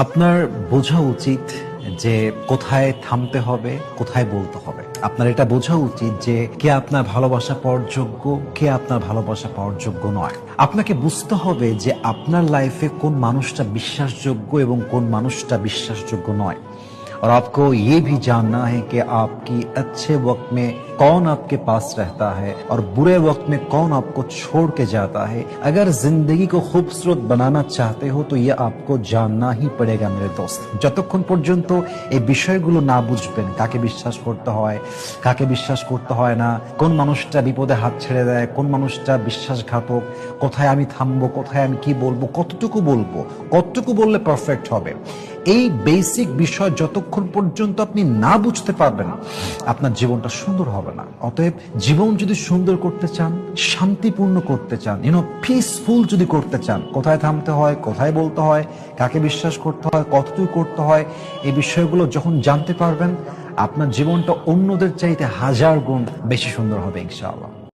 আপনার বোঝা উচিত যে কোথায় থামতে হবে, কোথায় বলতে হবে। আপনার এটা বোঝা উচিত যে কে আপনার ভালোবাসা পাওয়ার যোগ্য, কে আপনার ভালোবাসা পাওয়ার যোগ্য নয়। আপনাকে বুঝতে হবে যে আপনার লাইফে কোন মানুষটা বিশ্বাসযোগ্য এবং কোন মানুষটা বিশ্বাসযোগ্য নয়। और आपको ये भी जानना है कि आपकी अच्छे वक्त में कौन आपके पास रहता है और बुरे वक्त में कौन आपको छोड़ के जाता है। अगर जिंदगी को खूबसूरत बनाना चाहते हो तो ये आपको जानना ही पड़ेगा मेरे दोस्त। যতক্ষণ পর্যন্ত এই বিষয়গুলো না বুঝবেন, কাকে বিশ্বাস করতে হয়, কাকে বিশ্বাস করতে হয় না, কোন মানুষটা বিপদে হাত ছেড়ে দেয়, কোন মানুষটা বিশ্বাসঘাতক, কোথায় আমি থামবো, কোথায় আমি কি বলবো, কতটুকু বললে পারফেক্ট হবে, এই বেসিক বিষয় যতক্ষণ পর্যন্ত আপনি না বুঝতে পারবেন আপনার জীবনটা সুন্দর হবে না। অতএব জীবন যদি সুন্দর করতে চান, শান্তিপূর্ণ করতে চান, পিসফুল যদি করতে চান, কোথায় থামতে হয়, কোথায় বলতে হয়, কাকে বিশ্বাস করতে হয়, কতটুকু করতে হয়, এই বিষয়গুলো যখন জানতে পারবেন আপনার জীবনটা অন্যদের চাইতে হাজার গুণ বেশি সুন্দর হবে ইনশাআল্লাহ।